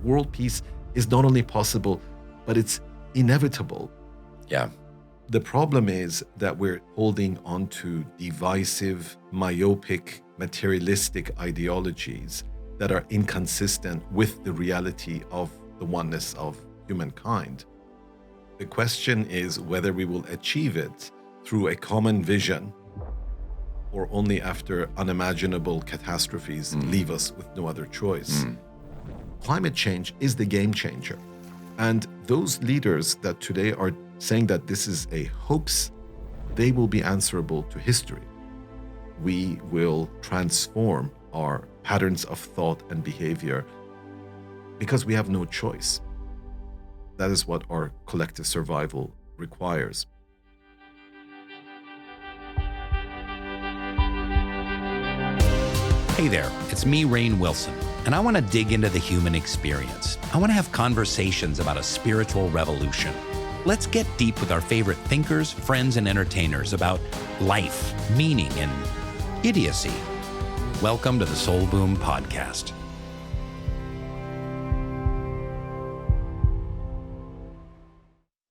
world peace is not only possible, but it's inevitable. Yeah. The problem is that we're holding on to divisive, myopic, materialistic ideologies that are inconsistent with the reality of the oneness of humankind. The question is whether we will achieve it through a common vision or only after unimaginable catastrophes leave us with no other choice. Climate change is the game changer. And those leaders that today are saying that this is a hoax, they will be answerable to history. We will transform our patterns of thought and behavior because we have no choice. That is what our collective survival requires. Hey there, it's me, Rainn Wilson, and I want to dig into the human experience. I want to have conversations about a spiritual revolution. Let's get deep with our favorite thinkers, friends, and entertainers about life, meaning, and idiocy. Welcome to the Soul Boom Podcast.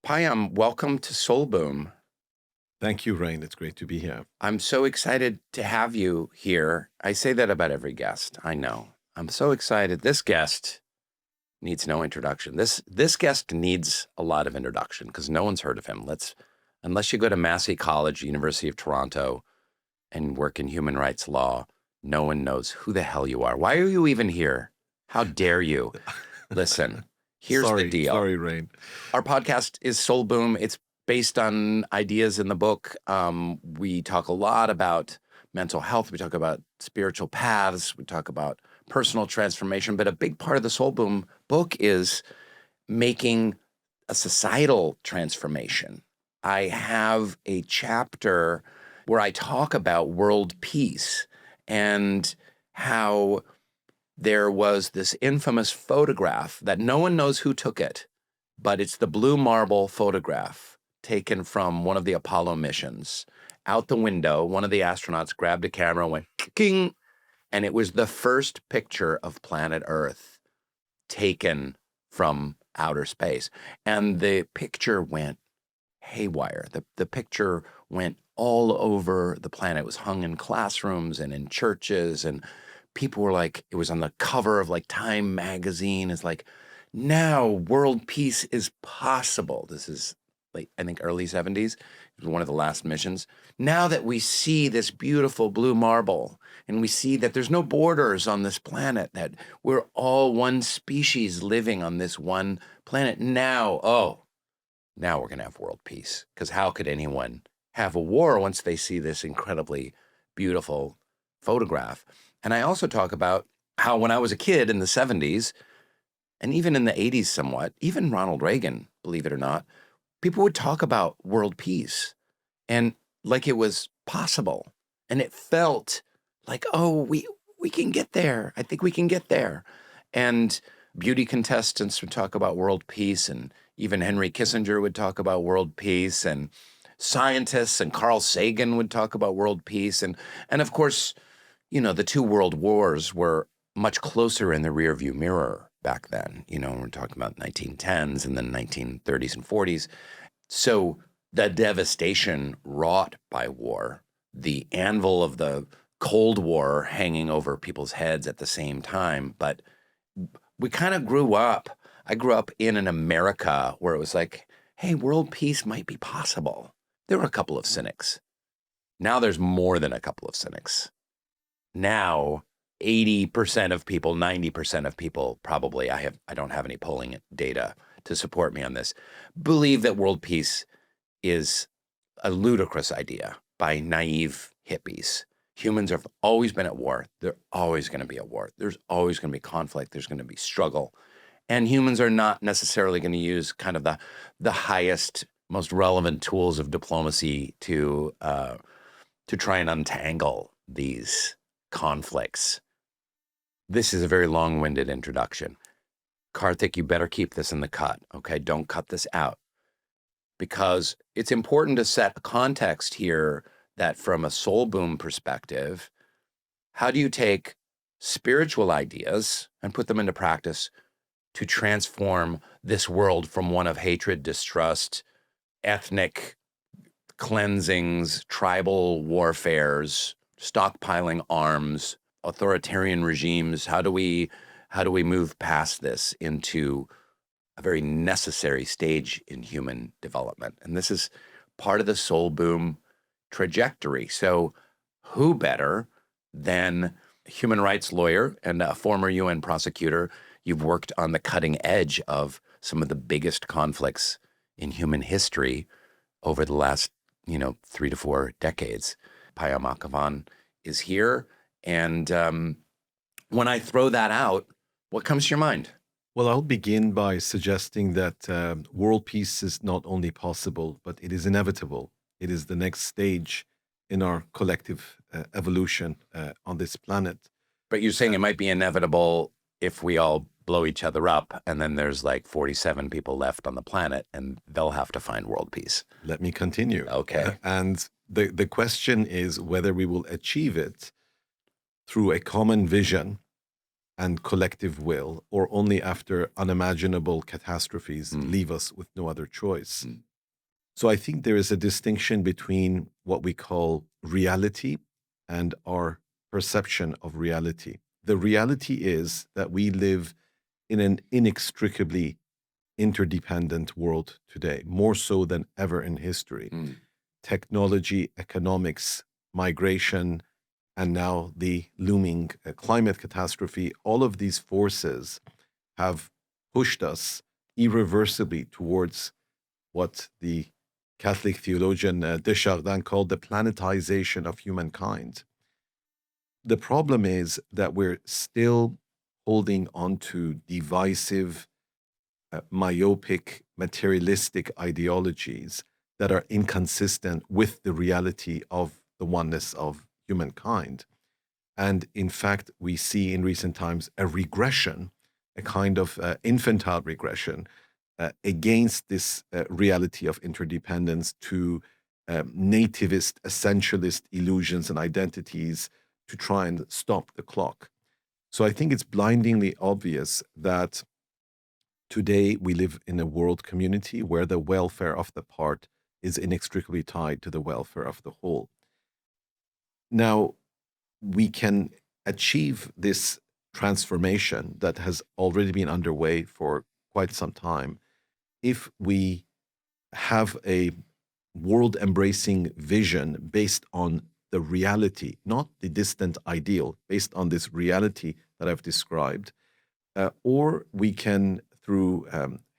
Payam, welcome to Soul Boom. Thank you, Rainn. It's great to be here. I'm so excited to have you here. I say that about every guest. I know. I'm so excited. This guest needs no introduction. This guest needs a lot of introduction because no one's heard of him. Unless you go to Massey College, University of Toronto, and work in human rights law, no one knows who the hell you are. Why are you even here? How dare you? Listen, here's the deal. Sorry, Rainn. Our podcast is Soul Boom. It's based on ideas in the book. We talk a lot about mental health. We talk about spiritual paths. We talk about personal transformation. But a big part of the Soul Boom book is making a societal transformation. I have a chapter where I talk about world peace and how there was this infamous photograph that no one knows who took it, but it's the blue marble photograph taken from one of the Apollo missions. Out the window, one of the astronauts grabbed a camera and went king, and it was the first picture of planet Earth taken from outer space. And the picture went haywire. The picture went all over the planet. It was hung in classrooms and in churches, and people were like, it was on the cover of like Time magazine. It's like, now world peace is possible. This is I think early 70s. It was one of the last missions. Now that we see this beautiful blue marble and we see that there's no borders on this planet, that we're all one species living on this one planet, now we're going to have world peace. Because how could anyone have a war once they see this incredibly beautiful photograph? And I also talk about how when I was a kid in the 70s, and even in the 80s somewhat, even Ronald Reagan, believe it or not, people would talk about world peace and like it was possible. And it felt like, oh, we can get there. I think we can get there. And beauty contestants would talk about world peace, and even Henry Kissinger would talk about world peace, and scientists and Carl Sagan would talk about world peace. And of course, the two world wars were much closer in the rearview mirror back then. We're talking about 1910s and then 1930s and 40s. So the devastation wrought by war, the anvil of the Cold War hanging over people's heads at the same time. But we kind of grew up. I grew up in an America where it was like, hey, world peace might be possible. There were a couple of cynics. Now there's more than a couple of cynics. Now 80% of people, 90% of people probably, I don't have any polling data to support me on this, believe that world peace is a ludicrous idea by naive hippies. Humans have always been at war. They're always going to be at war. There's always going to be conflict. There's going to be struggle. And humans are not necessarily going to use kind of the highest, most relevant tools of diplomacy to try and untangle these conflicts. This is a very long-winded introduction. Kartik, you better keep this in the cut, okay? Don't cut this out. Because it's important to set a context here that from a Soul Boom perspective, how do you take spiritual ideas and put them into practice to transform this world from one of hatred, distrust, ethnic cleansings, tribal warfares, stockpiling arms, authoritarian regimes? How do we move past this into a very necessary stage in human development? And this is part of the soul boom trajectory. So who better than a human rights lawyer and a former UN prosecutor? You've worked on the cutting edge of some of the biggest conflicts in human history over the last, 3 to 4 decades. Payam Akhavan is here. And when I throw that out, what comes to your mind? Well, I'll begin by suggesting that world peace is not only possible, but it is inevitable. It is the next stage in our collective evolution on this planet. But you're saying it might be inevitable if we all blow each other up, and then there's like 47 people left on the planet, and they'll have to find world peace. Let me continue. Okay. And the question is whether we will achieve it through a common vision and collective will, or only after unimaginable catastrophes leave us with no other choice. So I think there is a distinction between what we call reality and our perception of reality. The reality is that we live in an inextricably interdependent world today, more so than ever in history. Technology, economics, migration, and now the looming climate catastrophe, all of these forces have pushed us irreversibly towards what the Catholic theologian Desjardins called the planetization of humankind. The problem is that we're still holding on to divisive, myopic, materialistic ideologies that are inconsistent with the reality of the oneness of humankind. And in fact, we see in recent times a regression, a kind of infantile regression against this reality of interdependence to nativist, essentialist illusions and identities to try and stop the clock. So I think it's blindingly obvious that today we live in a world community where the welfare of the part is inextricably tied to the welfare of the whole. Now, we can achieve this transformation that has already been underway for quite some time if we have a world-embracing vision based on the reality, not the distant ideal, based on this reality that I've described, or we can, through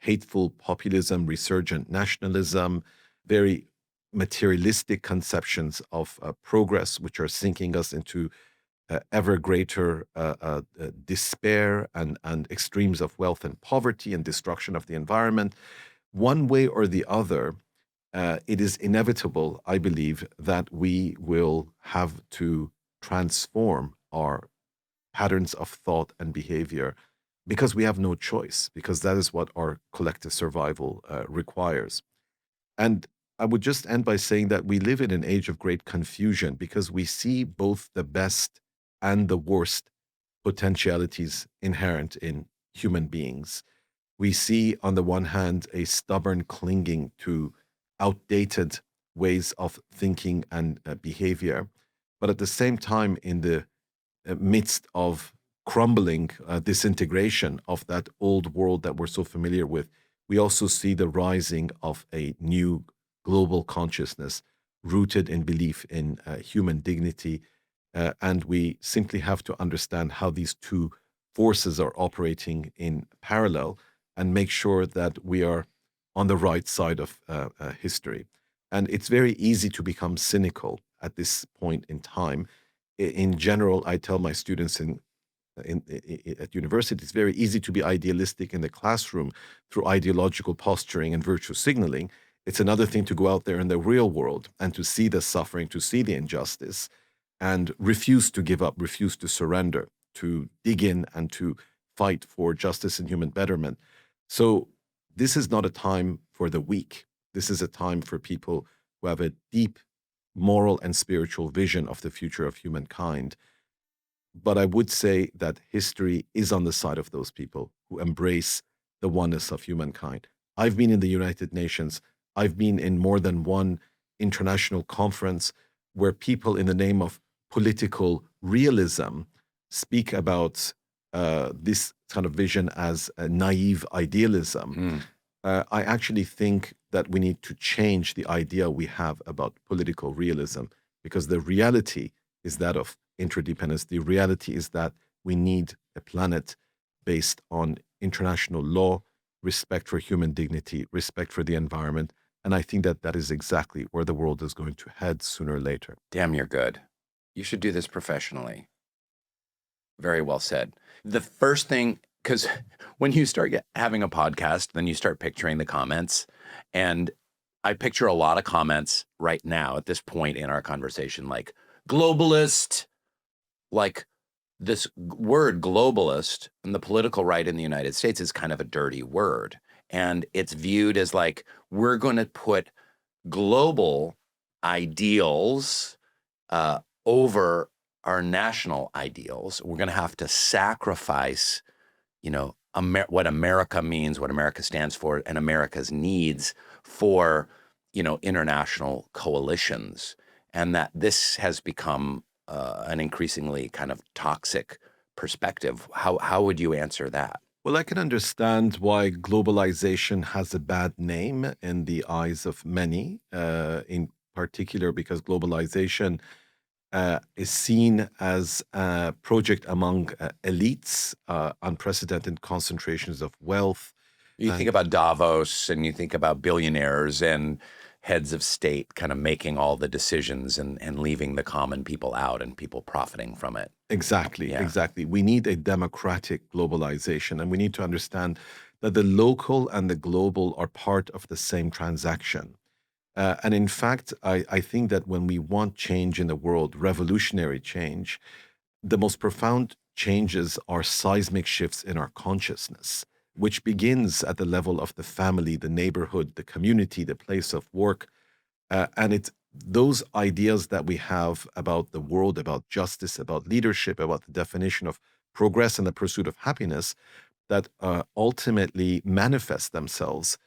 hateful populism, resurgent nationalism, very materialistic conceptions of progress, which are sinking us into ever greater despair and extremes of wealth and poverty and destruction of the environment. One way or the other, it is inevitable, I believe, that we will have to transform our patterns of thought and behavior because we have no choice, because that is what our collective survival requires. And I would just end by saying that we live in an age of great confusion because we see both the best and the worst potentialities inherent in human beings. We see, on the one hand, a stubborn clinging to outdated ways of thinking and behavior, but at the same time, in the midst of crumbling disintegration of that old world that we're so familiar with, we also see the rising of a new global consciousness rooted in belief in human dignity. And we simply have to understand how these two forces are operating in parallel and make sure that we are on the right side of history. And it's very easy to become cynical at this point in time. In general, I tell my students at university, it's very easy to be idealistic in the classroom through ideological posturing and virtue signaling. It's another thing to go out there in the real world and to see the suffering, to see the injustice, and refuse to give up, refuse to surrender, to dig in and to fight for justice and human betterment. So this is not a time for the weak. This is a time for people who have a deep moral and spiritual vision of the future of humankind. But I would say that history is on the side of those people who embrace the oneness of humankind. I've been in the United Nations. I've been in more than one international conference where people, in the name of political realism, speak about this kind of vision as a naive idealism. I actually think that we need to change the idea we have about political realism, because the reality is that of interdependence. The reality is that we need a planet based on international law, respect for human dignity, respect for the environment. And I think that that is exactly where the world is going to head sooner or later. Damn, you're good. You should do this professionally. Very well said. The first thing, because when you start having a podcast, then you start picturing the comments. And I picture a lot of comments right now at this point in our conversation, like globalist, like this word globalist in the political right in the United States is kind of a dirty word. And it's viewed as like, we're going to put global ideals over our national ideals. We're going to have to sacrifice, what America means, what America stands for, and America's needs for, international coalitions. And that this has become an increasingly kind of toxic perspective. How would you answer that? Well, I can understand why globalization has a bad name in the eyes of many, in particular because globalization is seen as a project among elites, unprecedented concentrations of wealth. You think about Davos and you think about billionaires and heads of state kind of making all the decisions and leaving the common people out and people profiting from it. Exactly, Yeah. exactly. We need a democratic globalization, and we need to understand that the local and the global are part of the same transaction. And in fact, I think that when we want change in the world, revolutionary change, the most profound changes are seismic shifts in our consciousness, which begins at the level of the family, the neighborhood, the community, the place of work. And it's those ideas that we have about the world, about justice, about leadership, about the definition of progress and the pursuit of happiness that ultimately manifest themselves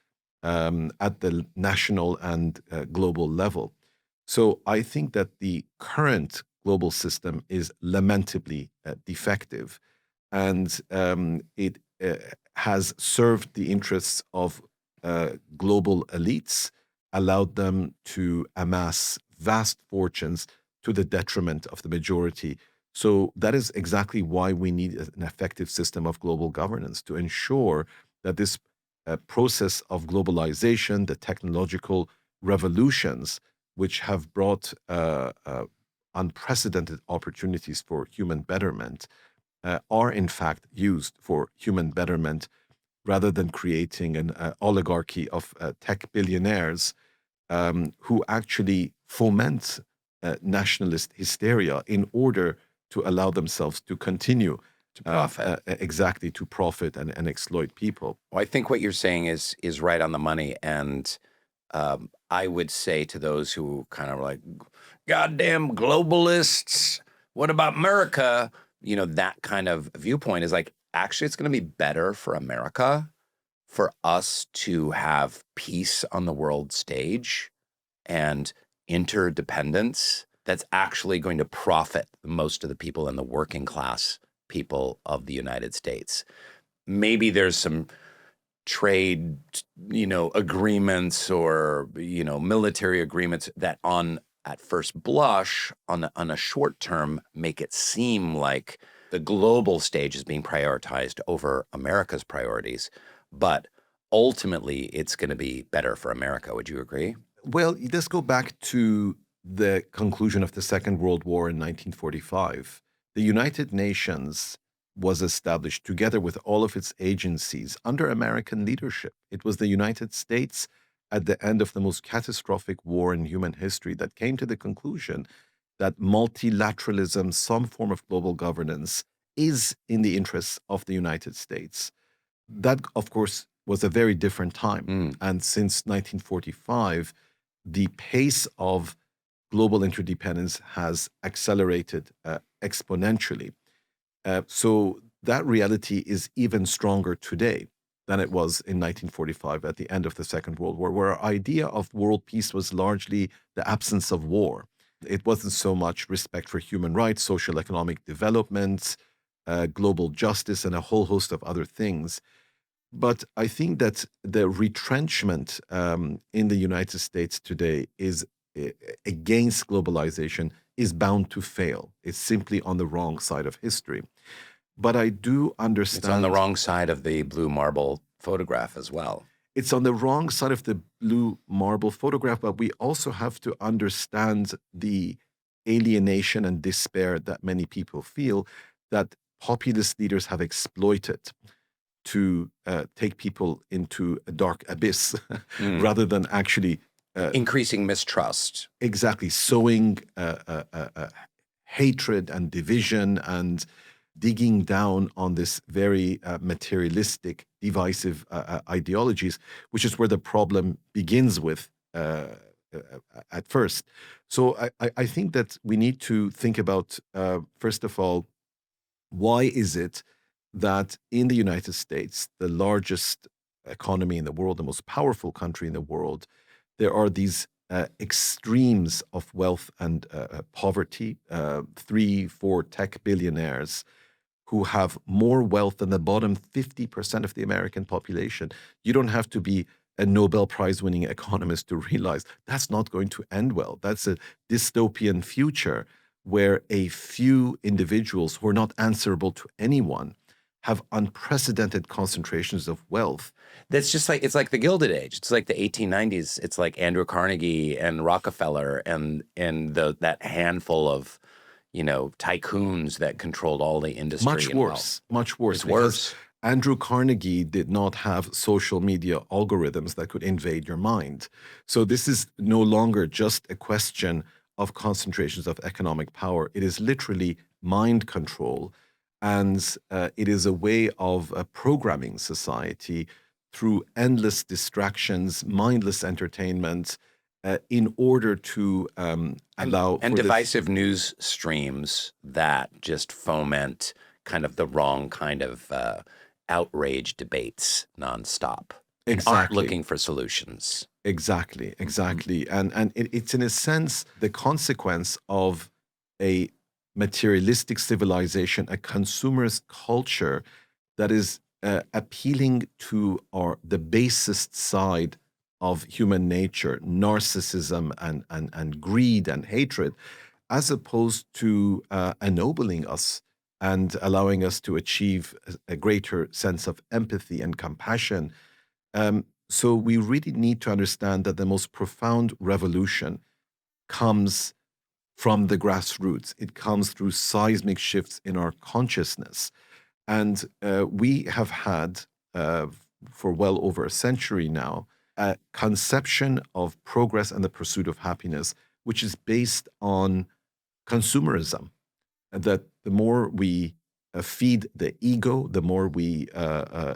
at the national and global level. So I think that the current global system is lamentably defective, and it has served the interests of global elites, allowed them to amass vast fortunes to the detriment of the majority. So that is exactly why we need an effective system of global governance to ensure that this process of globalization, the technological revolutions, which have brought unprecedented opportunities for human betterment, are in fact used for human betterment rather than creating an oligarchy of tech billionaires who actually foment nationalist hysteria in order to allow themselves to continue to profit. Exactly, to profit and exploit people. Well, I think what you're saying is right on the money. And I would say to those who kind of like, goddamn globalists, what about America? That kind of viewpoint is like, actually, it's going to be better for America for us to have peace on the world stage and interdependence that's actually going to profit most of the people in the working class people of the United States. Maybe there's some trade, agreements or, military agreements that at first blush on a short term make it seem like the global stage is being prioritized over America's priorities. But ultimately, it's going to be better for America. Would you agree? Well, let's go back to the conclusion of the Second World War in 1945. The United Nations was established together with all of its agencies under American leadership. It was the United States at the end of the most catastrophic war in human history that came to the conclusion that multilateralism, some form of global governance, is in the interests of the United States. That, of course, was a very different time. And since 1945, the pace of global interdependence has accelerated exponentially. So that reality is even stronger today than it was in 1945 at the end of the Second World War, where our idea of world peace was largely the absence of war. It wasn't so much respect for human rights, social economic development, global justice, and a whole host of other things. But I think that the retrenchment in the United States today is against globalization is bound to fail. It's simply on the wrong side of history. But I do understand It's on the wrong side of the blue marble photograph as well. it's on the wrong side of the blue marble photograph, but we also have to understand the alienation and despair that many people feel that populist leaders have exploited to take people into a dark abyss rather than actually increasing mistrust. Exactly, sowing hatred and division and digging down on this very materialistic, divisive ideologies, which is where the problem begins with at first. So I think that we need to think about, first of all, why is it that in the United States, the largest economy in the world, the most powerful country in the world, there are these extremes of wealth and poverty, 3, 4 tech billionaires who have more wealth than the bottom 50% of the American population. You don't have to be a Nobel Prize winning economist to realize that's not going to end well. That's a dystopian future where a few individuals who are not answerable to anyone have unprecedented concentrations of wealth. That's just like, it's like the Gilded Age. It's like the 1890s. It's like Andrew Carnegie and Rockefeller and that handful of, tycoons that controlled all the industry. Much worse, much worse. It's worse. Andrew Carnegie did not have social media algorithms that could invade your mind. So this is no longer just a question of concentrations of economic power. It is literally mind control. And it is a way of programming society through endless distractions, mindless entertainment, in order to allow and divisive news streams that just foment kind of the wrong kind of outrage debates nonstop. And aren't looking for solutions. Exactly. And it's in a sense the consequence of a materialistic civilization, a consumerist culture that is appealing to the basest side of human nature, narcissism and greed and hatred, as opposed to ennobling us and allowing us to achieve a greater sense of empathy and compassion. So we really need to understand that the most profound revolution comes from the grassroots. It comes through seismic shifts in our consciousness. And we have had, for well over a century now, a conception of progress and the pursuit of happiness, which is based on consumerism. That the more we feed the ego, the more we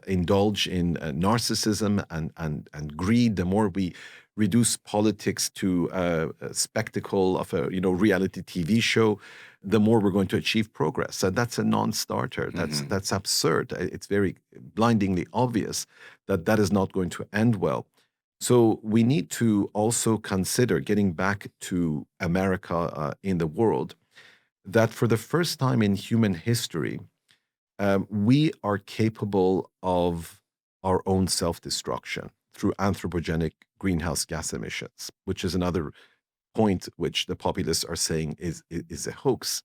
indulge in narcissism and greed, the more we reduce politics to a spectacle of a reality TV show, the more we're going to achieve progress. And that's a non-starter. That's absurd. It's very blindingly obvious that that is not going to end well. So we need to also consider, getting back to America in the world, that for the first time in human history, we are capable of our own self-destruction through anthropogenic greenhouse gas emissions, which is another point which the populists are saying is a hoax.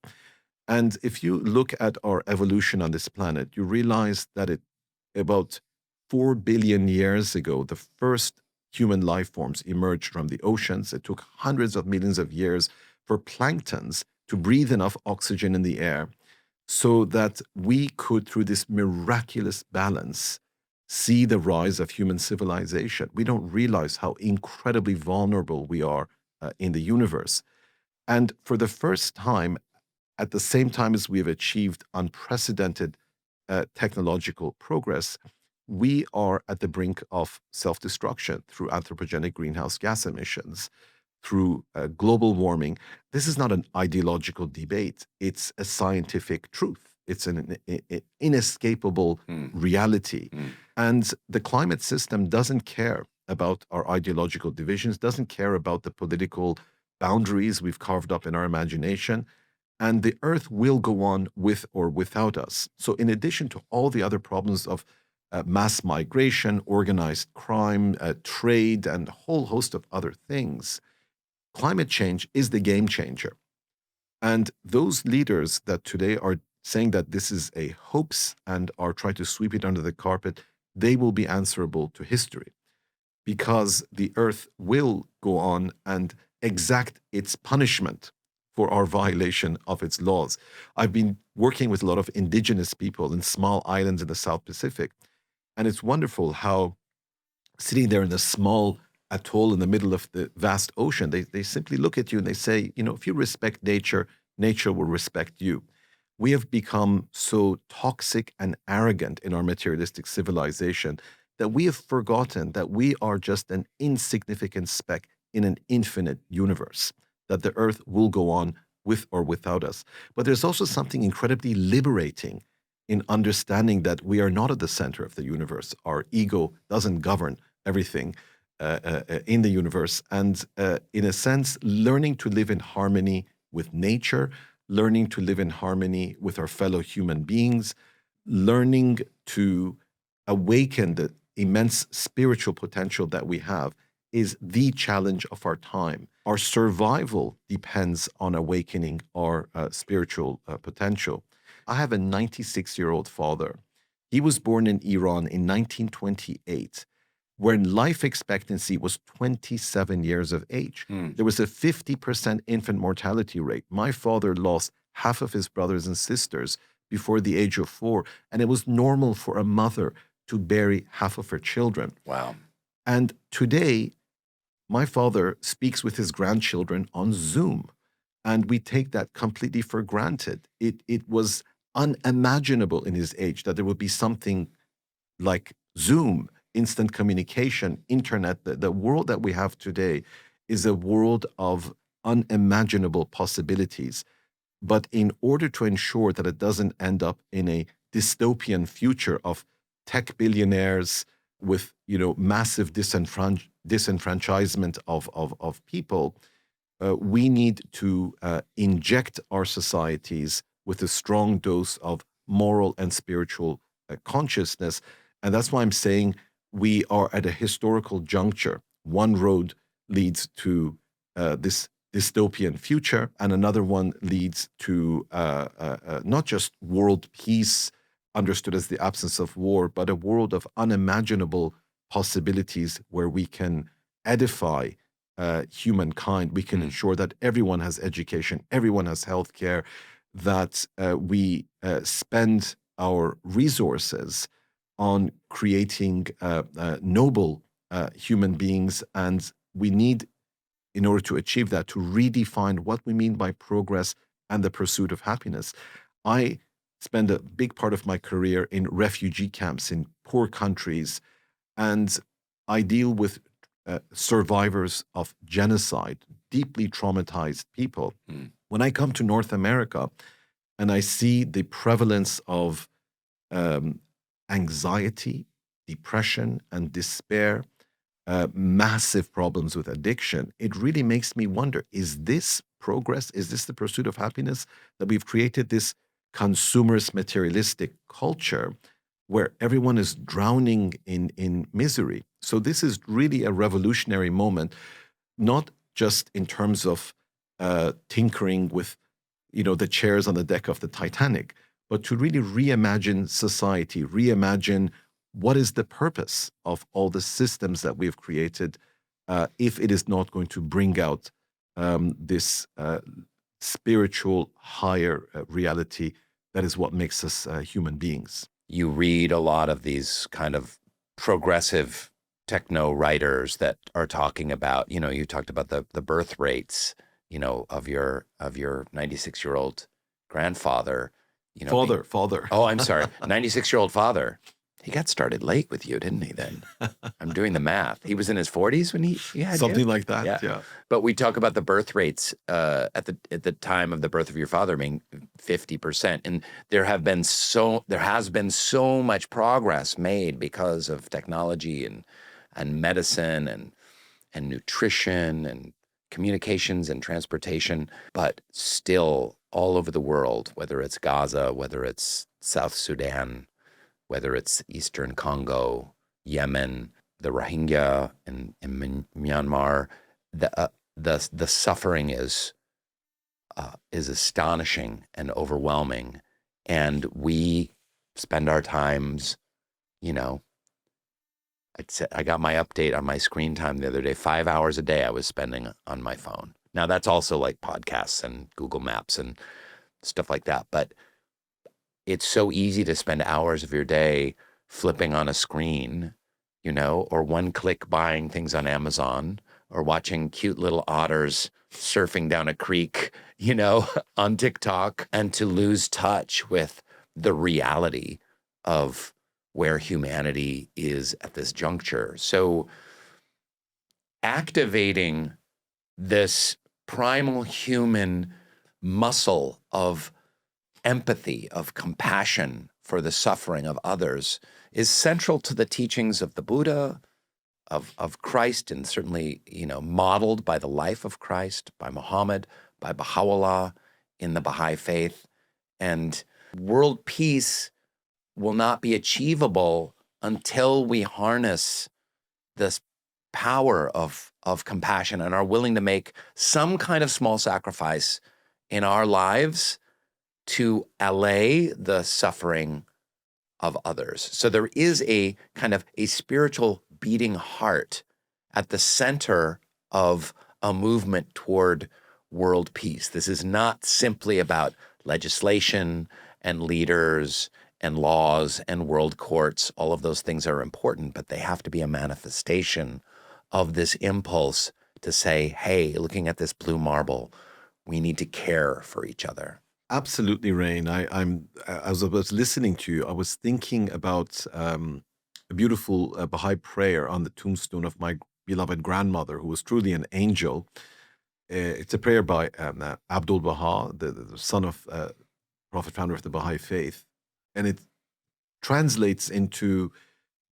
And if you look at our evolution on this planet, you realize that about 4 billion years ago, the first human life forms emerged from the oceans. It took hundreds of millions of years for planktons to breathe enough oxygen in the air so that we could, through this miraculous balance, see the rise of human civilization. We don't realize how incredibly vulnerable we are in the universe. And for the first time, at the same time as we have achieved unprecedented technological progress, we are at the brink of self-destruction through anthropogenic greenhouse gas emissions, through global warming. This is not an ideological debate. It's a scientific truth. It's an inescapable reality. And the climate system doesn't care about our ideological divisions, doesn't care about the political boundaries we've carved up in our imagination. And the earth will go on with or without us. So, in addition to all the other problems of mass migration, organized crime, trade, and a whole host of other things, climate change is the game changer. And those leaders that today are saying that this is a hoax and are trying to sweep it under the carpet, they will be answerable to history, because the earth will go on and exact its punishment for our violation of its laws. I've been working with a lot of indigenous people in small islands in the South Pacific, and it's wonderful how sitting there in a small atoll in the middle of the vast ocean, they simply look at you and they say, if you respect nature, nature will respect you. We have become so toxic and arrogant in our materialistic civilization that we have forgotten that we are just an insignificant speck in an infinite universe, that the earth will go on with or without us. But there's also something incredibly liberating in understanding that we are not at the center of the universe. Our ego doesn't govern everything in the universe. And in a sense, learning to live in harmony with nature, learning to live in harmony with our fellow human beings, learning to awaken the immense spiritual potential that we have is the challenge of our time. Our survival depends on awakening our spiritual potential. I have a 96-year-old father. He was born in Iran in 1928, when life expectancy was 27 years of age. There was a 50% infant mortality rate. My father lost half of his brothers and sisters before the age of 4, and it was normal for a mother to bury half of her children. Wow. And today, my father speaks with his grandchildren on Zoom, and we take that completely for granted. It was unimaginable in his age that there would be something like Zoom, instant communication, internet. The world that we have today is a world of unimaginable possibilities. But in order to ensure that it doesn't end up in a dystopian future of tech billionaires with massive disenfranchisement of people, we need to inject our societies with a strong dose of moral and spiritual consciousness. And that's why I'm saying we are at a historical juncture. One road leads to this dystopian future, and another one leads to not just world peace, understood as the absence of war, but a world of unimaginable possibilities where we can edify humankind. We can ensure that everyone has education, everyone has healthcare, that we spend our resources on creating noble human beings. And we need, in order to achieve that, to redefine what we mean by progress and the pursuit of happiness. I spend a big part of my career in refugee camps in poor countries, and I deal with survivors of genocide, deeply traumatized people. When I come to North America and I see the prevalence of anxiety, depression, and despair, massive problems with addiction, it really makes me wonder, is this progress? Is this the pursuit of happiness? That we've created this consumerist, materialistic culture where everyone is drowning in misery. So this is really a revolutionary moment, not just in terms of tinkering with the chairs on the deck of the Titanic, but to really reimagine society, reimagine what is the purpose of all the systems that we've created, if it is not going to bring out this spiritual higher reality that is what makes us human beings. You read a lot of these kind of progressive techno writers that are talking about, you talked about the birth rates, of your 96-year-old grandfather, Father. Oh, I'm sorry, 96-year-old father. He got started late with you, didn't he then? I'm doing the math. He was in his 40s when he had Something you? like that, yeah. But we talk about the birth rates at the time of the birth of your father being 50%. And there has been so much progress made because of technology and medicine and nutrition and communications and transportation, but still all over the world, whether it's Gaza, whether it's South Sudan, whether it's Eastern Congo, Yemen, the Rohingya in Myanmar, the suffering is astonishing and overwhelming, and we spend our times, you know. I got my update on my screen time the other day. 5 hours a day I was spending on my phone. Now that's also like podcasts and Google Maps and stuff like that, but it's so easy to spend hours of your day flipping on a screen, or one click buying things on Amazon or watching cute little otters surfing down a creek, on TikTok, and to lose touch with the reality of where humanity is at this juncture. So activating this primal human muscle of empathy, of compassion for the suffering of others is central to the teachings of the Buddha, of Christ, and certainly, modeled by the life of Christ, by Muhammad, by Baha'u'llah in the Baha'i faith. And world peace will not be achievable until we harness this power of compassion and are willing to make some kind of small sacrifice in our lives to allay the suffering of others. So there is a kind of a spiritual beating heart at the center of a movement toward world peace. This is not simply about legislation and leaders and laws and world courts. All of those things are important, but they have to be a manifestation of this impulse to say, hey, looking at this blue marble, we need to care for each other. Absolutely, Rainn. As I was listening to you, I was thinking about a beautiful Baha'i prayer on the tombstone of my beloved grandmother, who was truly an angel. It's a prayer by Abdul Baha, the son of Prophet, founder of the Baha'i faith, and it translates into,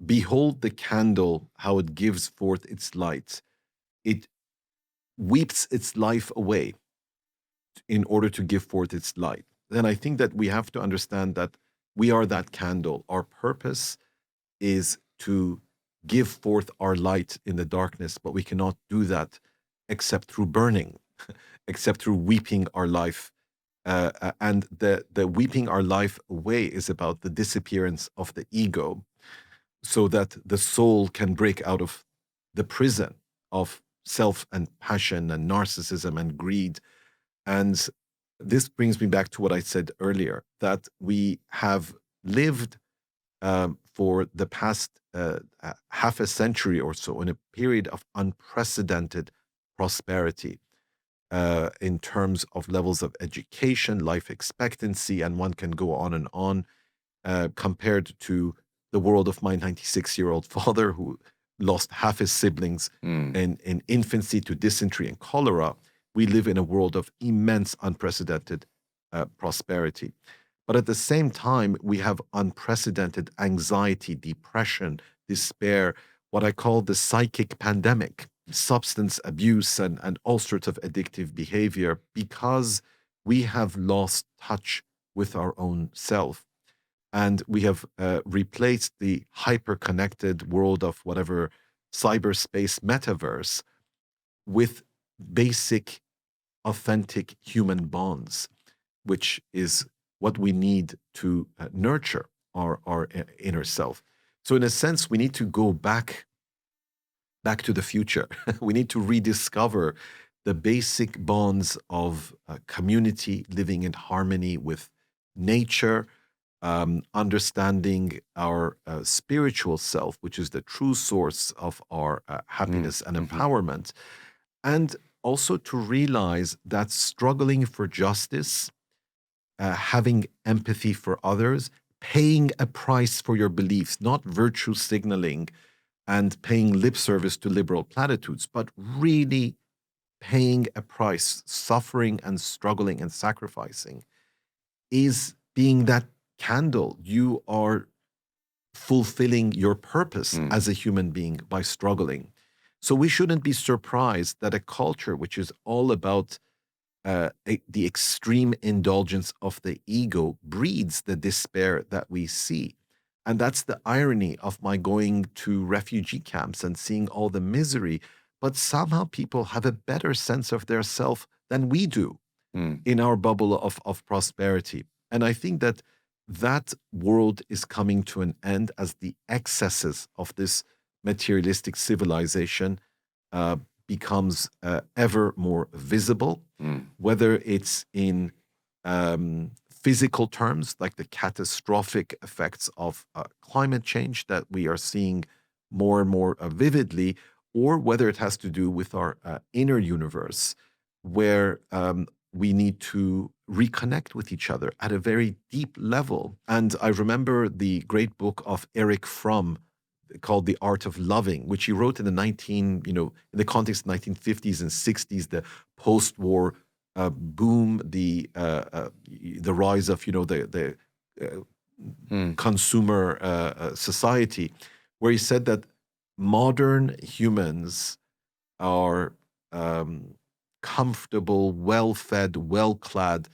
"Behold the candle, how it gives forth its light. It weeps its life away in order to give forth its light." Then I think that we have to understand that we are that candle. Our purpose is to give forth our light in the darkness, but we cannot do that except through burning, except through weeping our life. And the weeping our life away is about the disappearance of the ego, so that the soul can break out of the prison of self and passion and narcissism and greed. And this brings me back to what I said earlier, that we have lived for the past half a century or so in a period of unprecedented prosperity in terms of levels of education, life expectancy, and one can go on and on, compared to the world of my 96-year-old father, who lost half his siblings in infancy to dysentery and cholera. We live in a world of immense, unprecedented prosperity. But at the same time, we have unprecedented anxiety, depression, despair, what I call the psychic pandemic, substance abuse, and all sorts of addictive behavior, because we have lost touch with our own self. And we have replaced the hyper-connected world of whatever cyberspace metaverse with basic, authentic human bonds, which is what we need to nurture our inner self. So in a sense, we need to go back to the future. We need to rediscover the basic bonds of community, living in harmony with nature, understanding our spiritual self, which is the true source of our happiness and empowerment, and also to realize that struggling for justice, having empathy for others, paying a price for your beliefs, not virtue signaling and paying lip service to liberal platitudes, but really paying a price, suffering and struggling and sacrificing, is being that candle. You are fulfilling your purpose as a human being by struggling. So we shouldn't be surprised that a culture which is all about the extreme indulgence of the ego breeds the despair that we see. And that's the irony of my going to refugee camps and seeing all the misery. But somehow people have a better sense of their self than we do in our bubble of prosperity. And I think that that world is coming to an end as the excesses of this materialistic civilization becomes ever more visible, whether it's in physical terms, like the catastrophic effects of climate change that we are seeing more and more vividly, or whether it has to do with our inner universe, where we need to reconnect with each other at a very deep level. And I remember the great book of Erich Fromm called The Art of Loving, which he wrote in in the context of 1950s and 60s, the post-war boom, the rise of the consumer society, where he said that modern humans are comfortable, well-fed, well-clad,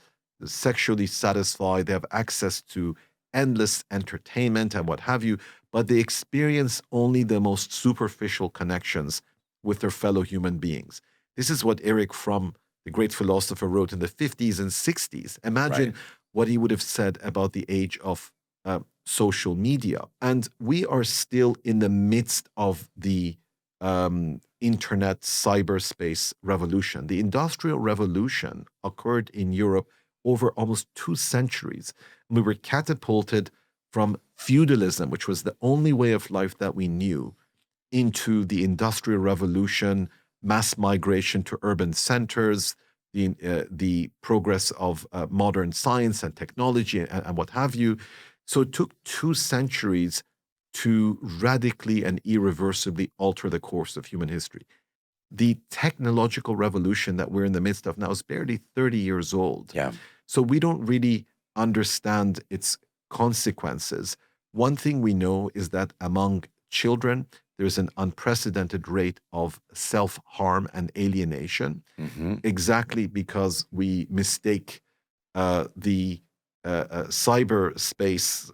sexually satisfied. They have access to endless entertainment and what have you, but they experience only the most superficial connections with their fellow human beings. This is what Erich Fromm, the great philosopher, wrote in the 50s and 60s. Imagine what he would have said about the age of social media. And we are still in the midst of the internet cyberspace revolution. The Industrial Revolution occurred in Europe over almost 2 centuries. We were catapulted from feudalism, which was the only way of life that we knew, into the Industrial Revolution, mass migration to urban centers, the progress of modern science and technology and what have you. So it took 2 centuries to radically and irreversibly alter the course of human history. The technological revolution that we're in the midst of now is barely 30 years old. Yeah. So we don't really understand its consequences. One thing we know is that among children, there's an unprecedented rate of self-harm and alienation, exactly because we mistake the cyberspace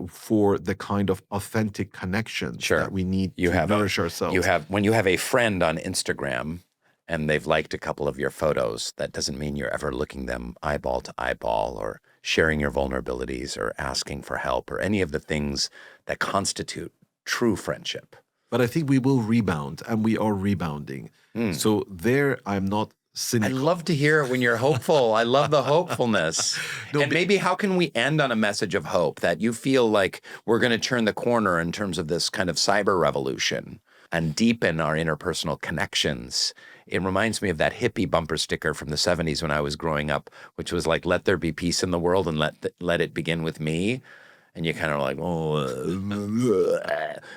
for the kind of authentic connections that we need to nourish ourselves. When you have a friend on Instagram and they've liked a couple of your photos, that doesn't mean you're ever looking them eyeball to eyeball or sharing your vulnerabilities or asking for help or any of the things that constitute true friendship. But I think we will rebound, and we are rebounding. So there, I'm not cynical. I love to hear it when you're hopeful. I love the hopefulness. Maybe how can we end on a message of hope that you feel like we're going to turn the corner in terms of this kind of cyber revolution and deepen our interpersonal connections? It reminds me of that hippie bumper sticker from the 70s when I was growing up, which was like, let there be peace in the world and let it begin with me. And you kind of like,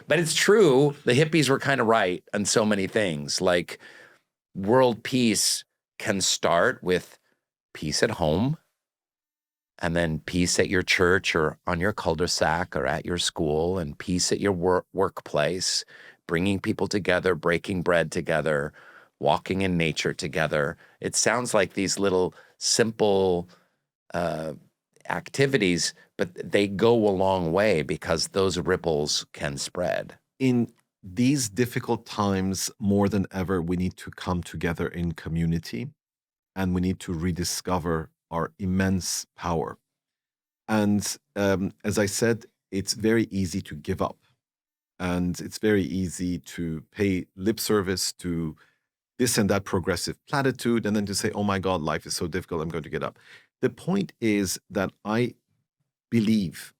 but it's true. The hippies were kind of right on so many things. Like world peace can start with peace at home, and then peace at your church or on your cul-de-sac or at your school, and peace at your workplace, bringing people together, breaking bread together, walking in nature together. It sounds like these little simple activities, but they go a long way because those ripples can spread. In these difficult times, more than ever, we need to come together in community, and we need to rediscover our immense power. And as I said, it's very easy to give up, and it's very easy to pay lip service to this and that progressive platitude, and then to say, oh my God, life is so difficult, I'm going to get up. The point is that I believe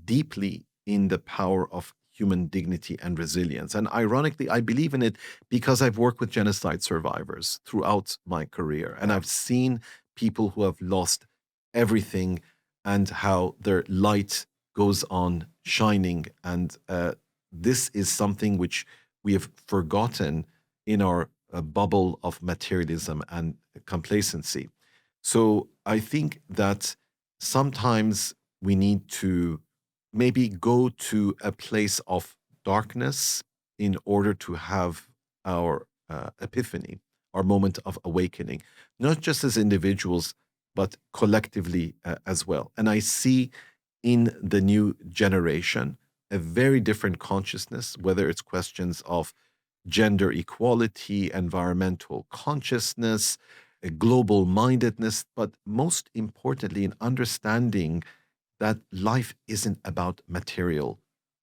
deeply in the power of human dignity and resilience. And ironically, I believe in it because I've worked with genocide survivors throughout my career. And I've seen people who have lost everything and how their light goes on shining. And this is something which we have forgotten in our bubble of materialism and complacency. So I think that sometimes we need to maybe go to a place of darkness in order to have our epiphany, our moment of awakening, not just as individuals, but collectively as well. And I see in the new generation a very different consciousness, whether it's questions of gender equality, environmental consciousness, a global mindedness, but most importantly, an understanding that life isn't about material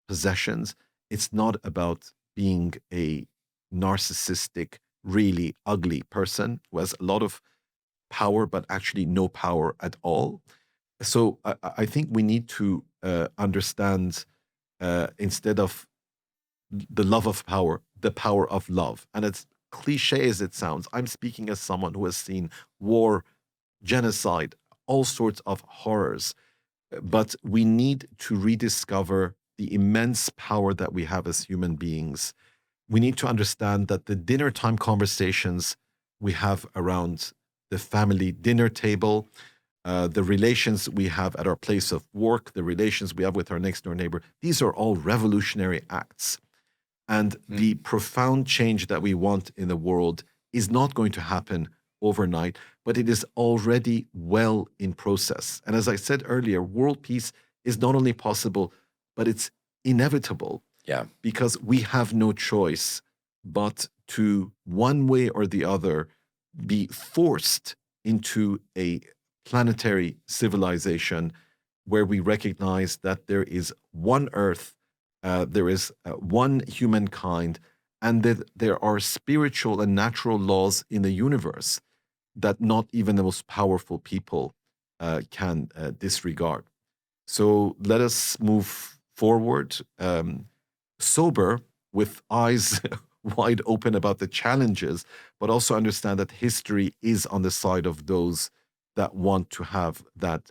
possessions. It's not about being a narcissistic, really ugly person who has a lot of power, but actually no power at all. So I think we need to understand instead of the love of power, the power of love. And it's cliche as it sounds. I'm speaking as someone who has seen war, genocide, all sorts of horrors. But we need to rediscover the immense power that we have as human beings. We need to understand that the dinner time conversations we have around the family dinner table, the relations we have at our place of work, the relations we have with our next door neighbor, these are all revolutionary acts. And the profound change that we want in the world is not going to happen overnight, but it is already well in process. And as I said earlier, world peace is not only possible, but it's inevitable. Yeah. Because we have no choice but to, one way or the other, be forced into a planetary civilization where we recognize that there is one Earth, there is one humankind, and that there are spiritual and natural laws in the universe that not even the most powerful people can disregard. So let us move forward, sober, with eyes wide open about the challenges, but also understand that history is on the side of those that want to have that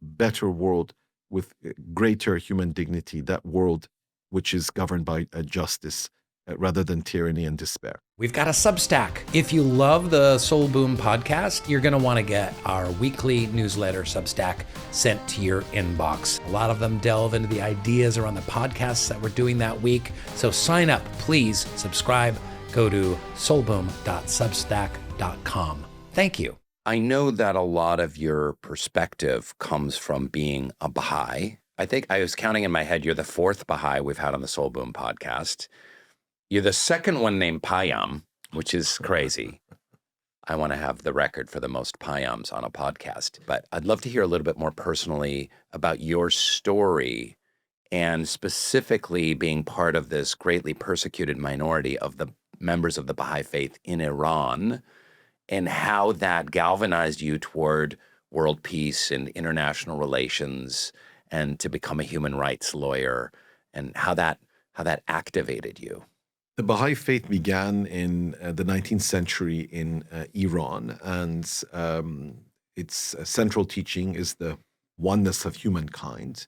better world with greater human dignity, that world which is governed by justice rather than tyranny and despair. We've got a Substack. If you love the Soul Boom podcast, you're going to want to get our weekly newsletter Substack sent to your inbox. A lot of them delve into the ideas around the podcasts that we're doing that week. So sign up, please subscribe. Go to soulboom.substack.com. Thank you. I know that a lot of your perspective comes from being a Baha'i. I think I was counting in my head, you're the fourth Baha'i we've had on the Soul Boom podcast. You're the second one named Payam, which is crazy. I want to have the record for the most Payams on a podcast. But I'd love to hear a little bit more personally about your story and specifically being part of this greatly persecuted minority of the members of the Baha'i faith in Iran and how that galvanized you toward world peace and international relations and to become a human rights lawyer and how that activated you. The Baha'i faith began in the 19th century in Iran, and its central teaching is the oneness of humankind,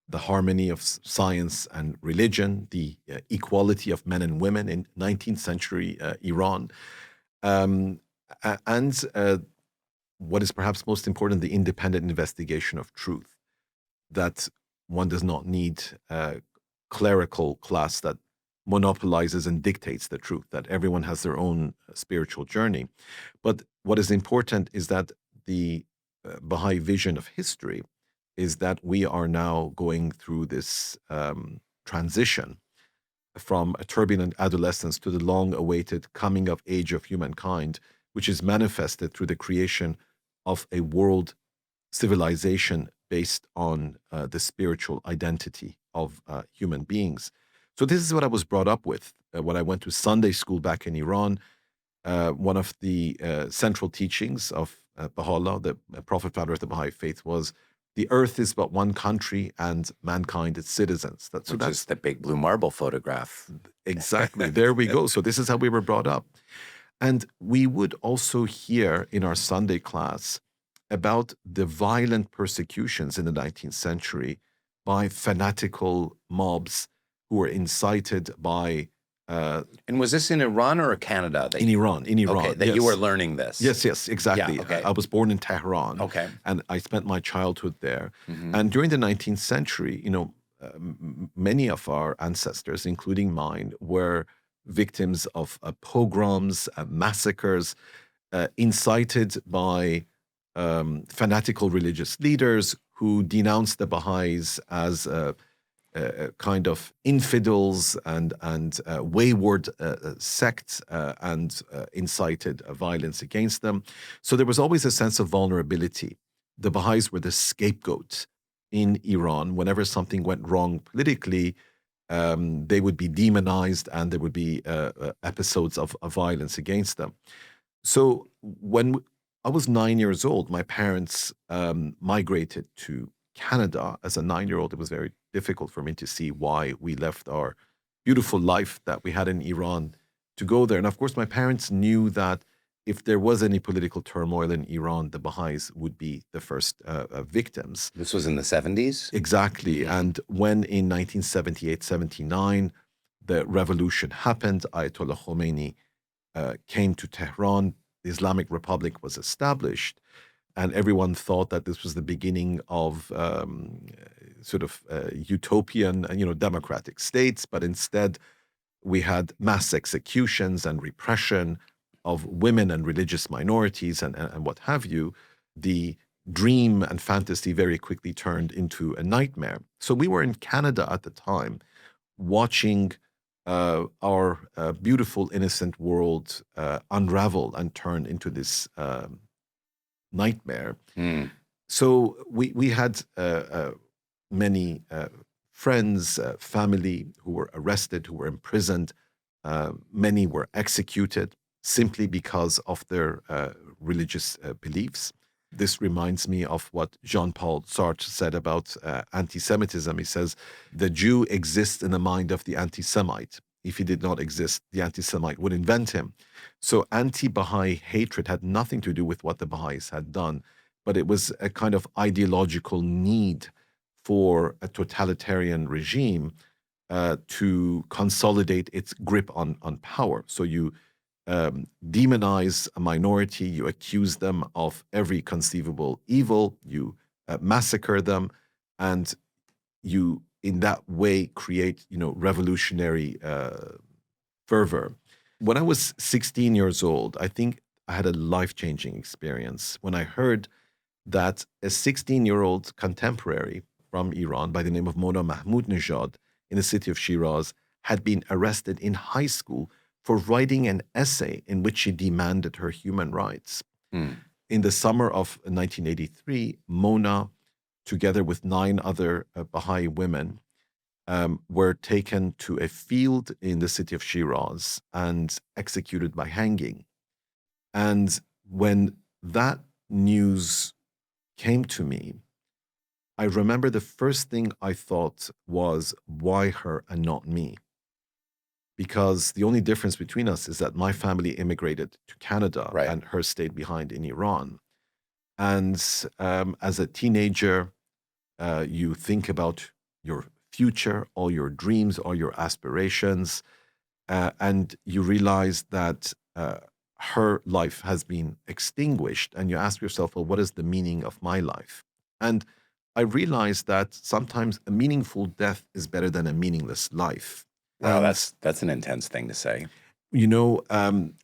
the harmony of science and religion, the equality of men and women in 19th century Iran, and what is perhaps most important, the independent investigation of truth, that one does not need a clerical class that monopolizes and dictates the truth, that everyone has their own spiritual journey. But what is important is that the Baha'i vision of history is that we are now going through this transition from a turbulent adolescence to the long-awaited coming of age of humankind, which is manifested through the creation of a world civilization based on the spiritual identity of human beings. So this is what I was brought up with when I went to Sunday school back in Iran. One of the central teachings of Baha'u'llah, the prophet founder of the Baha'i faith, was the earth is but one country and mankind its citizens. Which is the big blue marble photograph. Exactly. There we go. So this is how we were brought up. And we would also hear in our Sunday class about the violent persecutions in the 19th century by fanatical mobs who were incited by And was this in Iran or Canada? in Iran. Okay, that you yes. were learning this. Yes, exactly. Yeah, okay. I was born in Tehran, Okay. and I spent my childhood there. Mhm. And during the 19th century, many of our ancestors, including mine, were victims of pogroms, massacres, incited by fanatical religious leaders who denounced the Baha'is as kind of infidels and wayward sects and incited violence against them. So there was always a sense of vulnerability. The Baha'is were the scapegoat in Iran. Whenever something went wrong politically, they would be demonized and there would be episodes of violence against them. So when I was 9 years old, my parents migrated to Canada. As a 9-year-old, it was very difficult for me to see why we left our beautiful life that we had in Iran to go there. And of course, my parents knew that if there was any political turmoil in Iran, the Baha'is would be the first victims. This was in the 70s? Exactly. And when in 1978, 79, the revolution happened, Ayatollah Khomeini came to Tehran, the Islamic Republic was established, and everyone thought that this was the beginning of sort of utopian, democratic states. But instead, we had mass executions and repression of women and religious minorities and what have you. The dream and fantasy very quickly turned into a nightmare. So we were in Canada at the time, watching our beautiful, innocent world unravel and turn into this nightmare. Mm. So we had many friends, family who were arrested, who were imprisoned. Many were executed simply because of their religious beliefs. This reminds me of what Jean-Paul Sartre said about anti-Semitism. He says, the Jew exists in the mind of the anti-Semite. If he did not exist, the anti-Semite would invent him. So anti-Baha'i hatred had nothing to do with what the Baha'is had done, but it was a kind of ideological need for a totalitarian regime to consolidate its grip on power. So you demonize a minority, you accuse them of every conceivable evil, you massacre them, and you, in that way, create, revolutionary fervor. When I was 16 years old, I think I had a life-changing experience when I heard that a 16-year-old contemporary from Iran by the name of Mona Mahmoudnejad in the city of Shiraz had been arrested in high school for writing an essay in which she demanded her human rights. Mm. In the summer of 1983, Mona, together with 9 other Baha'i women, were taken to a field in the city of Shiraz and executed by hanging. And when that news came to me, I remember the first thing I thought was, why her and not me? Because the only difference between us is that my family immigrated to Canada Right. and her stayed behind in Iran. And as a teenager, you think about your future, all your dreams, all your aspirations, and you realize that her life has been extinguished. And you ask yourself, well, what is the meaning of my life? And I realized that sometimes a meaningful death is better than a meaningless life. Wow, And, that's an intense thing to say. You're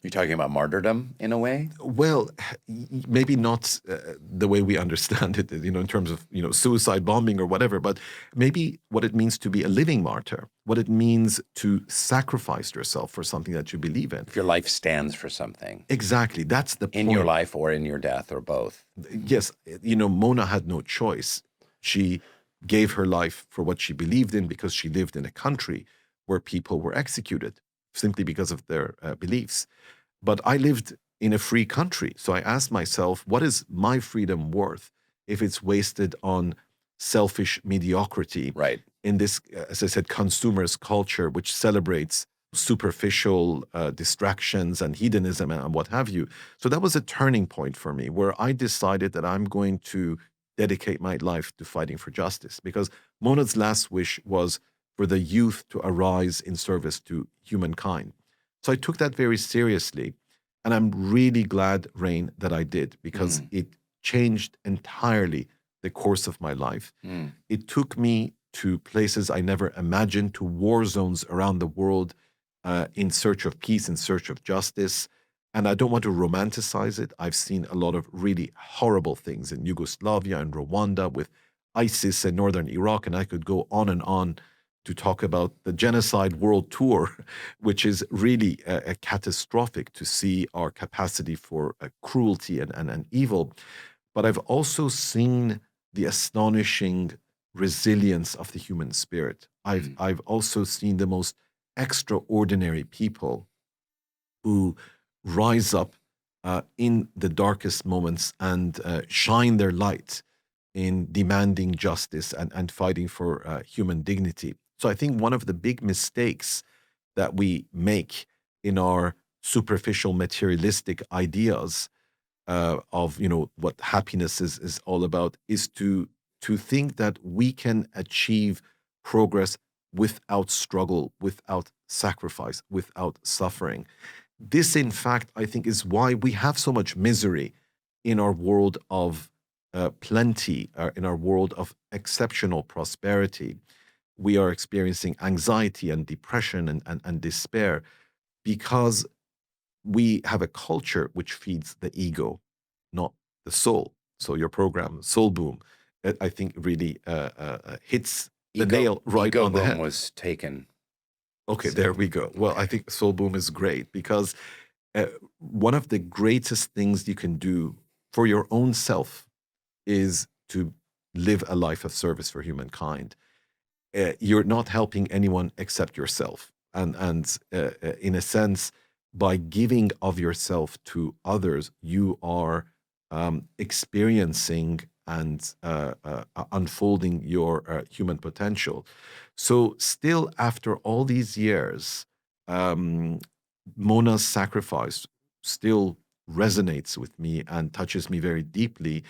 talking about martyrdom in a way? Well, maybe not the way we understand it, in terms of, suicide bombing or whatever, but maybe what it means to be a living martyr, what it means to sacrifice yourself for something that you believe in. If your life stands for something. Exactly. That's the point. In your life or in your death or both. Yes. Mona had no choice. She gave her life for what she believed in because she lived in a country where people were executed simply because of their beliefs. But I lived in a free country. So I asked myself, what is my freedom worth if it's wasted on selfish mediocrity? Right. In this, as I said, consumerist culture, which celebrates superficial distractions and hedonism and what have you. So that was a turning point for me where I decided that I'm going to dedicate my life to fighting for justice. Because Mona's last wish was for the youth to arise in service to humankind. So I took that very seriously. And I'm really glad, Rainn, that I did, because it changed entirely the course of my life. It took me to places I never imagined, to war zones around the world in search of peace, in search of justice. And I don't want to romanticize it. I've seen a lot of really horrible things in Yugoslavia and Rwanda with ISIS in northern Iraq, and I could go on to talk about the Genocide World Tour, which is really catastrophic to see our capacity for cruelty and evil. But I've also seen the astonishing resilience of the human spirit. I've also seen the most extraordinary people who rise up in the darkest moments and shine their light in demanding justice and fighting for human dignity. So I think one of the big mistakes that we make in our superficial materialistic ideas of what happiness is all about is to think that we can achieve progress without struggle, without sacrifice, without suffering. This, in fact, I think is why we have so much misery in our world of plenty, in our world of exceptional prosperity. We are experiencing anxiety and depression and despair because we have a culture which feeds the ego, not the soul. So your program, Soul Boom, I think really hits the nail right on the head. Ego Boom was taken. Okay, there we go. Well, I think Soul Boom is great because one of the greatest things you can do for your own self is to live a life of service for humankind. You're not helping anyone except yourself. And in a sense, by giving of yourself to others, you are experiencing and unfolding your human potential. So still after all these years, Mona's sacrifice still resonates with me and touches me very deeply.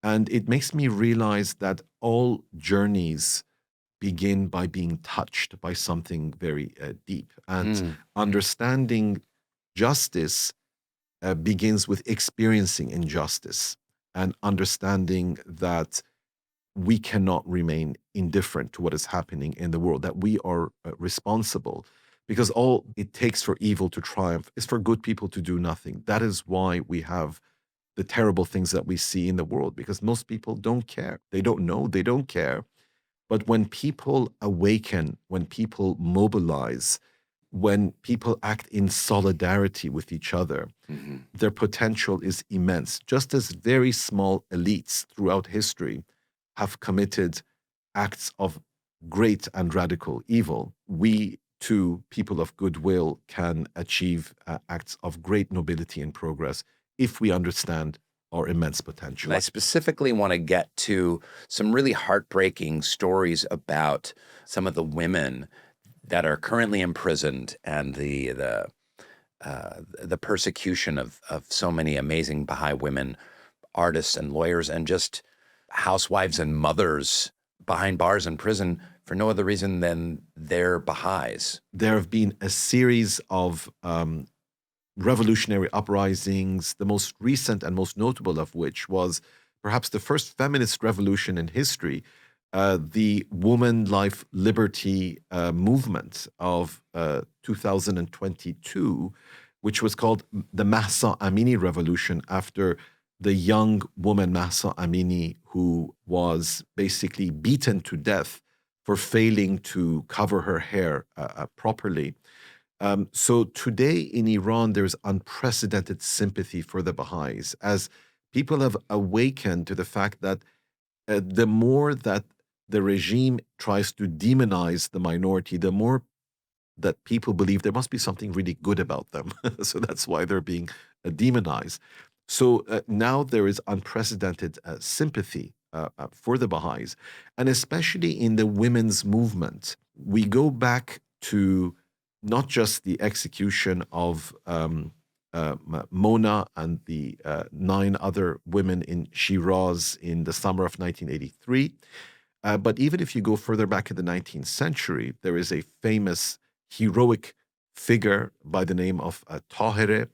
And it makes me realize that all journeys begin by being touched by something very deep. And understanding justice begins with experiencing injustice and understanding that we cannot remain indifferent to what is happening in the world, that we are responsible, because all it takes for evil to triumph is for good people to do nothing. That is why we have the terrible things that we see in the world, because most people don't care. They don't know, they don't care. But when people awaken, when people mobilize, when people act in solidarity with each other, their potential is immense. Just as very small elites throughout history have committed acts of great and radical evil, we too, people of goodwill, can achieve acts of great nobility and progress if we understand our immense potential. And I specifically want to get to some really heartbreaking stories about some of the women that are currently imprisoned and the persecution of so many amazing Baha'i women, artists and lawyers, and just housewives and mothers behind bars in prison for no other reason than they're Baha'is. There have been a series of revolutionary uprisings, the most recent and most notable of which was perhaps the first feminist revolution in history, the Woman Life Liberty movement of 2022, which was called the Mahsa Amini Revolution, after the young woman Mahsa Amini, who was basically beaten to death for failing to cover her hair properly. So today in Iran, there's unprecedented sympathy for the Baha'is, as people have awakened to the fact that the more that the regime tries to demonize the minority, the more that people believe there must be something really good about them. So that's why they're being demonized. So now there is unprecedented sympathy for the Baha'is, and especially in the women's movement. We go back to not just the execution of Mona and the 9 other women in Shiraz in the summer of 1983. But even if you go further back in the 19th century, there is a famous heroic figure by the name of Tahireh,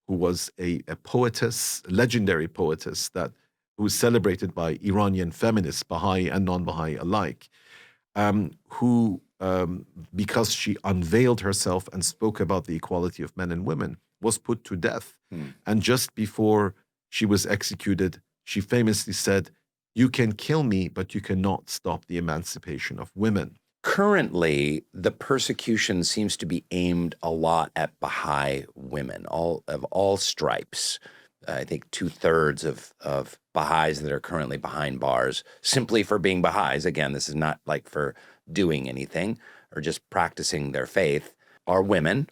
who was a poetess, legendary poetess who was celebrated by Iranian feminists, Baha'i and non-Baha'i alike, who, because she unveiled herself and spoke about the equality of men and women, was put to death. And just before she was executed, she famously said, "You can kill me, but you cannot stop the emancipation of women." Currently, the persecution seems to be aimed a lot at Baha'i women, of all stripes. I think 2/3 of Baha'is that are currently behind bars simply for being Baha'is, again, this is not like for doing anything or just practicing their faith, are women.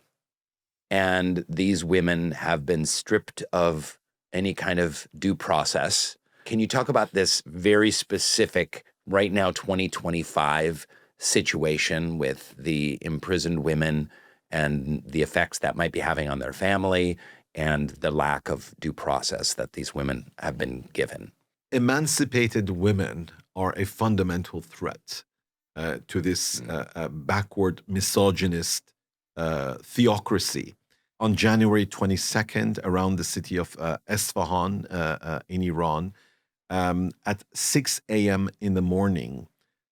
And these women have been stripped of any kind of due process. Can you talk about this very specific, right now, 2025 situation with the imprisoned women and the effects that might be having on their family and the lack of due process that these women have been given? Emancipated women are a fundamental threat to this backward misogynist theocracy. On January 22nd, around the city of Esfahan in Iran, at 6 a.m. in the morning,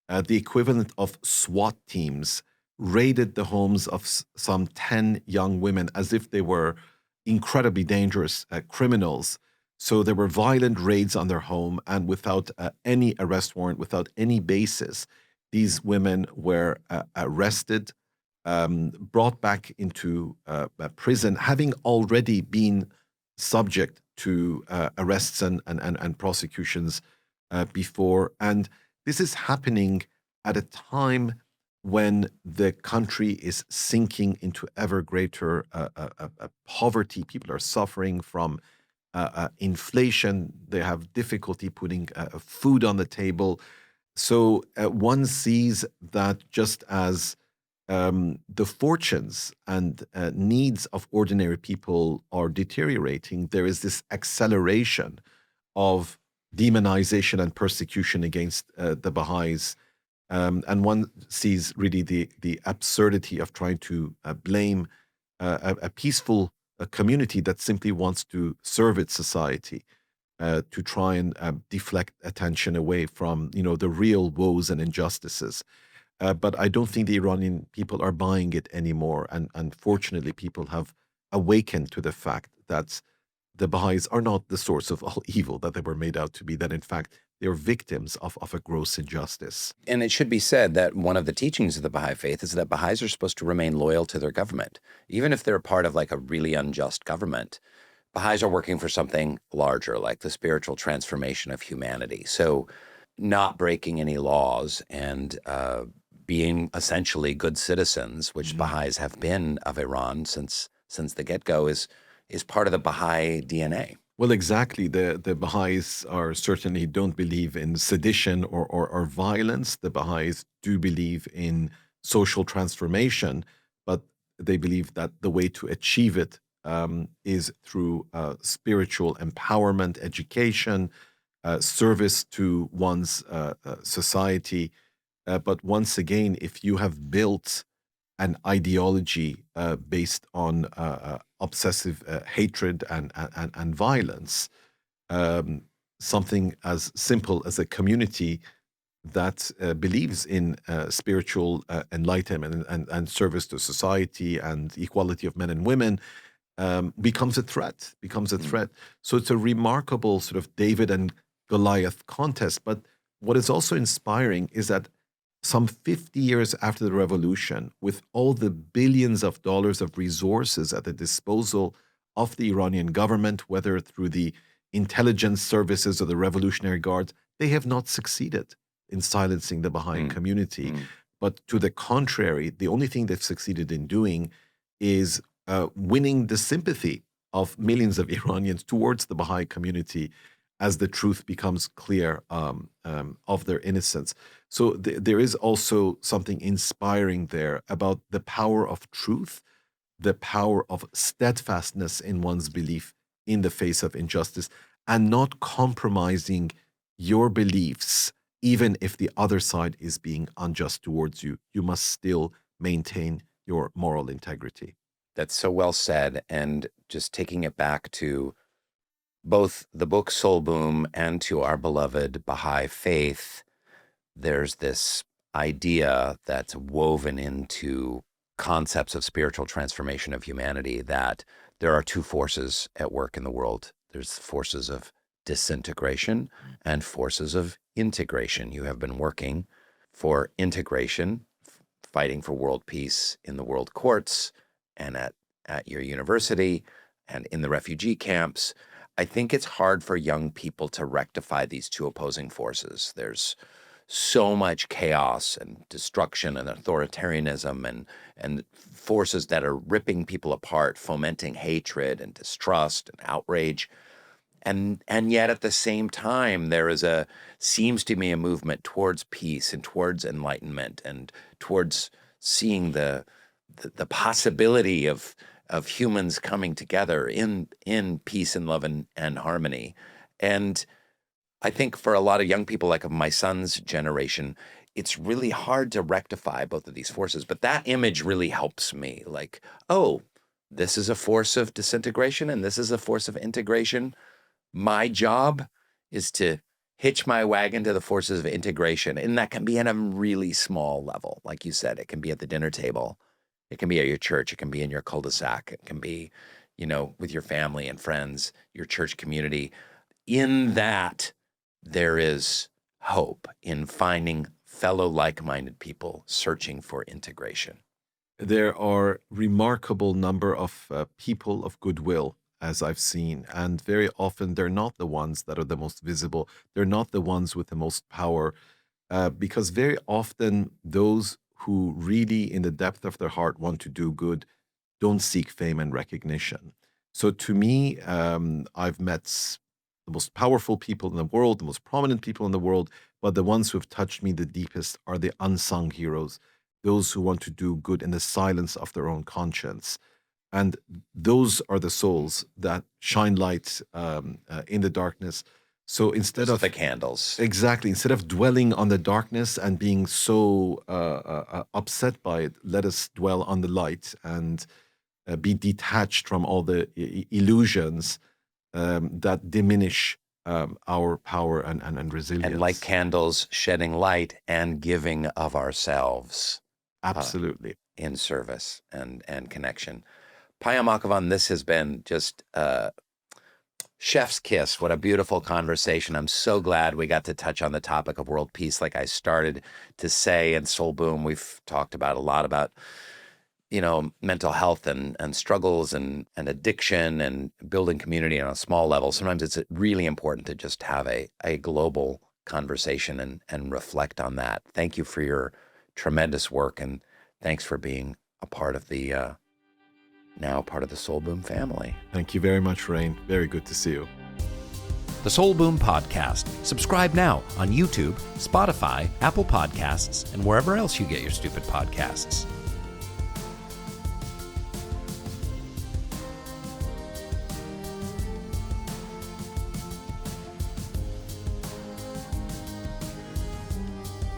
the equivalent of SWAT teams raided the homes of some 10 young women as if they were incredibly dangerous criminals. So there were violent raids on their home, and without any arrest warrant, without any basis, these women were arrested, brought back into prison, having already been subject to arrests and prosecutions before. And this is happening at a time when the country is sinking into ever greater poverty. People are suffering from inflation. They have difficulty putting food on the table. So one sees that just as the fortunes and needs of ordinary people are deteriorating, there is this acceleration of demonization and persecution against the Baha'is. And one sees really the absurdity of trying to blame a peaceful community that simply wants to serve its society, to try and deflect attention away from, the real woes and injustices. But I don't think the Iranian people are buying it anymore. And unfortunately, people have awakened to the fact that the Baha'is are not the source of all evil that they were made out to be, that in fact, they're victims of a gross injustice. And it should be said that one of the teachings of the Baha'i faith is that Baha'is are supposed to remain loyal to their government. Even if they're part of like a really unjust government, Baha'is are working for something larger, like the spiritual transformation of humanity. So not breaking any laws and being essentially good citizens, which Baha'is have been of Iran since the get-go, is part of the Baha'i DNA. Well, exactly. The Baha'is certainly don't believe in sedition or violence. The Baha'is do believe in social transformation, but they believe that the way to achieve it is through spiritual empowerment, education, service to one's society. But once again, if you have built an ideology based on obsessive hatred and violence, something as simple as a community that believes in spiritual enlightenment and service to society and equality of men and women, becomes a threat. So it's a remarkable sort of David and Goliath contest. But what is also inspiring is that some 50 years after the revolution, with all the billions of dollars of resources at the disposal of the Iranian government, whether through the intelligence services or the Revolutionary Guards, they have not succeeded in silencing the Baha'i community. But to the contrary, the only thing they've succeeded in doing is winning the sympathy of millions of Iranians towards the Baha'i community as the truth becomes clear of their innocence. So there is also something inspiring there about the power of truth the power of steadfastness in one's belief in the face of injustice and not compromising your beliefs, even if the other side is being unjust towards you. You must still maintain your moral integrity. That's so well said. And just taking it back to both the book Soul Boom and to our beloved Baha'i faith, there's this idea that's woven into concepts of spiritual transformation of humanity that there are two forces at work in the world. There's forces of disintegration and forces of integration. You have been working for integration, fighting for world peace in the world courts and at your university and in the refugee camps. I think it's hard for young people to rectify these two opposing forces. There's so much chaos and destruction and authoritarianism and forces that are ripping people apart, fomenting hatred and distrust and outrage. And yet at the same time, there is seems to me a movement towards peace and towards enlightenment and towards seeing the possibility of humans coming together in peace and love and harmony. And I think for a lot of young people, like of my son's generation, it's really hard to rectify both of these forces. But that image really helps me. Like, oh, this is a force of disintegration and this is a force of integration. My job is to hitch my wagon to the forces of integration. And that can be at a really small level. Like you said, it can be at the dinner table. It can be at your church. It can be in your cul-de-sac. It can be, with your family and friends, your church community. In that, there is hope in finding fellow like-minded people searching for integration. There are remarkable number of people of goodwill, as I've seen, and very often they're not the ones that are the most visible. They're not the ones with the most power, because very often those who really, in the depth of their heart, want to do good, don't seek fame and recognition. So to me, I've met the most powerful people in the world, the most prominent people in the world, but the ones who have touched me the deepest are the unsung heroes, those who want to do good in the silence of their own conscience. And those are the souls that shine light in the darkness. So instead of the candles, exactly, instead of dwelling on the darkness and being so upset by it, let us dwell on the light and be detached from all the illusions that diminish our power and resilience. And like candles, shedding light and giving of ourselves. Absolutely. In service and connection. Payam Akhavan, this has been just chef's kiss. What a beautiful conversation. I'm so glad we got to touch on the topic of world peace. Like I started to say in Soul Boom, we've talked about a lot about mental health and struggles and addiction and building community on a small level. Sometimes it's really important to just have a global conversation and reflect on that. Thank you for your tremendous work, and thanks for being a part of the now part of the Soul Boom family. Thank you very much, Rainn. Very good to see you. The Soul Boom Podcast. Subscribe now on YouTube, Spotify, Apple Podcasts, and wherever else you get your stupid podcasts.